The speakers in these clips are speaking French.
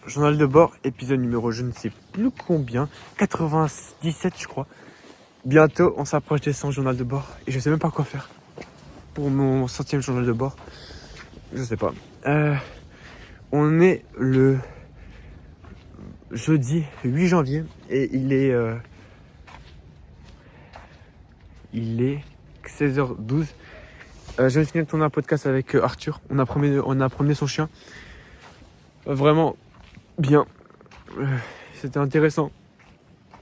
Journal de bord, épisode numéro je ne sais plus combien, 97 je crois. Bientôt on s'approche des 100 journal de bord et je sais même pas quoi faire pour mon 100e journal de bord. Je sais pas. On est le jeudi 8 janvier et il est 16h12. Je viens de finir de tourner un podcast avec Arthur. On a promené son chien. Vraiment bien. C'était intéressant.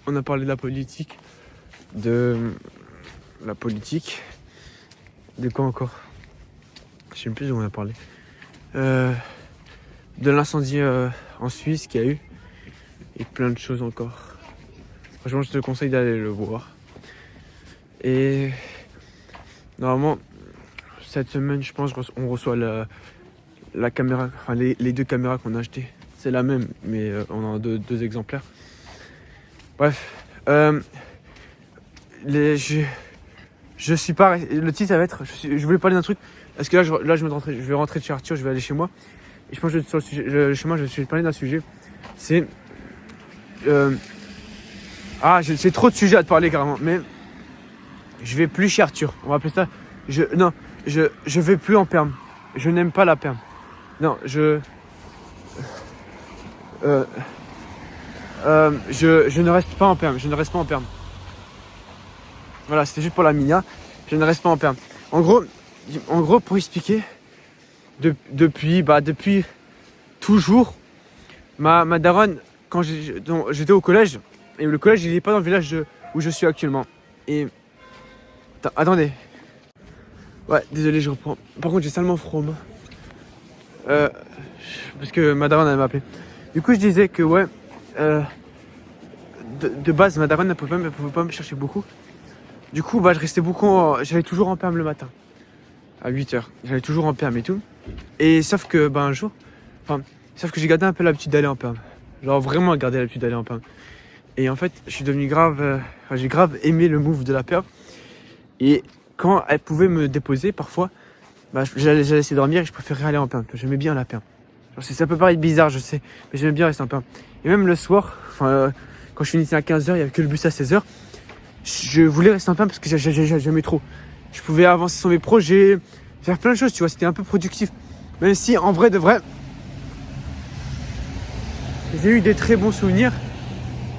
On a parlé de la politique. De quoi encore? Je sais même plus où on a parlé. De l'incendie en Suisse qu'il y a eu. Et plein de choses encore. Franchement, je te conseille d'aller le voir. Et normalement, cette semaine, je pense, on reçoit la caméra, enfin les deux caméras qu'on a achetées. C'est la même, mais on en a deux exemplaires. Bref, je suis pas. Le titre, ça va être. Je voulais parler d'un truc. Parce que là, je vais rentrer de chez Arthur, je vais aller chez moi. Et je pense que sur le sujet, chez moi, je vais parler d'un sujet. C'est. J'ai trop de sujets à te parler carrément. Mais je vais plus chez Arthur. On va appeler ça. Je vais plus en perm. Je n'aime pas la perm. Non, je ne reste pas en perm. Voilà, c'était juste pour la minia. Je ne reste pas en perm. En gros, pour expliquer, depuis toujours, ma daronne, quand j'étais au collège, et le collège, il n'est pas dans le village où je suis actuellement. Et attendez. Ouais, désolé, je reprends. Par contre, j'ai salement froid. Parce que ma daronne, elle m'a appelé. Du coup, je disais que ouais, de base, ma daronne ne pouvait pas me chercher beaucoup. Du coup, je restais j'allais toujours en perm le matin. À 8h. J'allais toujours en perm et tout. Et sauf que, un jour, j'ai gardé un peu l'habitude d'aller en perm. Genre vraiment gardé l'habitude d'aller en perm. Et en fait, je suis devenu j'ai grave aimé le move de la perm. Et quand elle pouvait me déposer, parfois, j'allais essayer de dormir et je préférais aller en perm. J'aimais bien la perm. Genre, ça peut paraître bizarre, je sais, mais j'aimais bien rester en perm. Et même le soir, quand je finissais à 15h, il n'y avait que le bus à 16h, je voulais rester en perm parce que j'aimais trop. Je pouvais avancer sur mes projets, faire plein de choses, tu vois, c'était un peu productif. Même si, en vrai de vrai, j'ai eu des très bons souvenirs,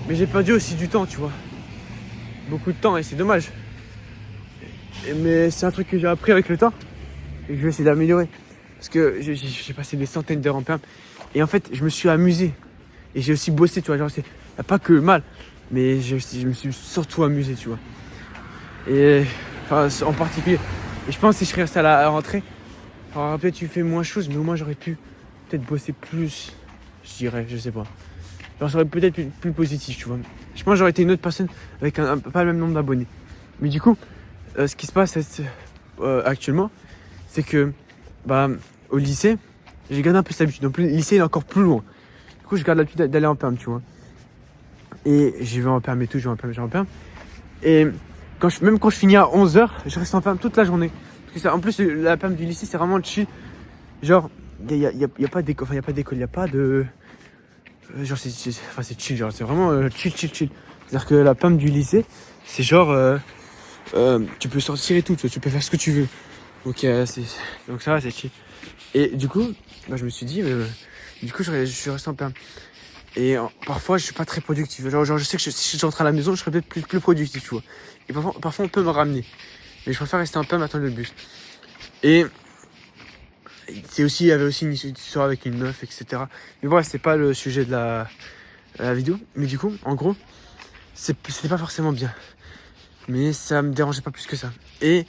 mais j'ai perdu aussi du temps, tu vois. Beaucoup de temps et c'est dommage. Mais c'est un truc que j'ai appris avec le temps et que je vais essayer d'améliorer. Parce que j'ai passé des centaines d'heures en perm. Et en fait, je me suis amusé. Et j'ai aussi bossé, tu vois. Genre, il n'y a pas que mal. Mais je me suis surtout amusé, tu vois. Et en particulier. Et je pense que si je serais resté à la rentrée, alors peut-être tu fais moins de choses, mais au moins j'aurais pu peut-être bosser plus. Je dirais, je sais pas. Genre, ça aurait peut-être plus positif, tu vois. Je pense que j'aurais été une autre personne avec pas le même nombre d'abonnés. Mais du coup, ce qui se passe actuellement, c'est que au lycée, j'ai gardé un peu cette habitude. Donc le lycée il est encore plus loin. Du coup, je garde l'habitude d'aller en perm, tu vois. Et j'y vais en perm et tout, j'y vais en perm. Et même quand je finis à 11h, je reste en perm toute la journée. Parce que en plus, la perm du lycée, c'est vraiment chill. Genre, il n'y a pas d'école, il n'y a pas de... genre, c'est chill, genre, c'est vraiment chill. C'est-à-dire que la perm du lycée, c'est genre... tu peux sortir et tout, tu peux faire ce que tu veux. Donc ça va, c'est chill. Et du coup, je me suis dit, du coup, je suis resté en perm. Et parfois, je suis pas très productif. Genre je sais que si je rentre à la maison, je serais peut-être plus productif, tu vois. Et parfois, on peut me ramener. Mais je préfère rester en perm, attendre le bus. Et il y avait aussi une histoire avec une meuf, etc. Mais bref, c'est pas le sujet de la vidéo. Mais du coup, en gros, c'était pas forcément bien. Mais ça me dérangeait pas plus que ça. Et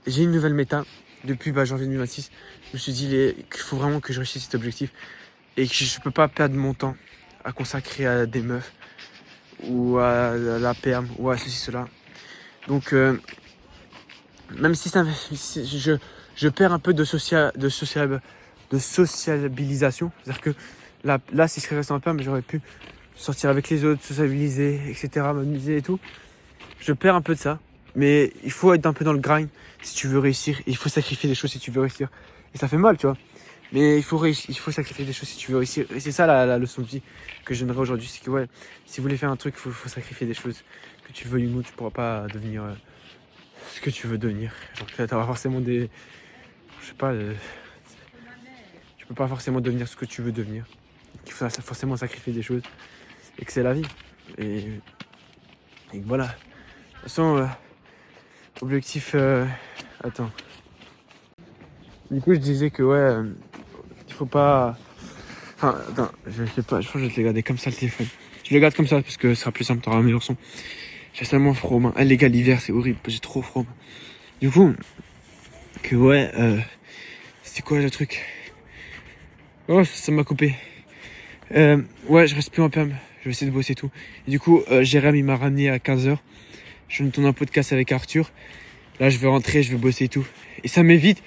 j'ai une nouvelle méta depuis janvier 2026. Je me suis dit qu'il faut vraiment que je réussisse cet objectif et que je peux pas perdre mon temps à consacrer à des meufs ou à la perm ou à ceci, cela. Donc même si je perds un peu de sociabilisation, c'est-à-dire que là si je serais resté en perm, j'aurais pu sortir avec les autres, sociabiliser, etc., m'amuser et tout. Je perds un peu de ça, mais il faut être un peu dans le grind si tu veux réussir. Il faut sacrifier des choses si tu veux réussir. Et ça fait mal, tu vois. Mais il faut réussir, il faut sacrifier des choses si tu veux réussir. Et c'est ça la leçon de vie que je donnerai aujourd'hui. C'est que ouais, si vous voulez faire un truc, faut sacrifier des choses. Que tu le veuilles ou non, tu pourras pas devenir ce que tu veux devenir. Genre tu auras forcément des. Je sais pas. Tu peux pas forcément devenir ce que tu veux devenir. Il faut forcément sacrifier des choses. Et que c'est la vie. Et que voilà. De toute façon, objectif. Attends. Du coup, je disais que ouais, il faut pas. Enfin, attends, je sais pas, je crois que je vais te le garder comme ça le téléphone. Je le garde comme ça parce que ce sera plus simple, t'auras un meilleur son. J'ai tellement froid aux mains. Les gars, l'hiver c'est horrible, j'ai trop froid. Du coup, que ouais, c'est quoi le truc? Oh, ça m'a coupé. Ouais, je reste plus en perm, je vais essayer de bosser tout. Et du coup, Jérém il m'a ramené à 15h. Je viens de tourner un podcast avec Arthur. Là, je vais rentrer, je vais bosser et tout. Et ça m'évite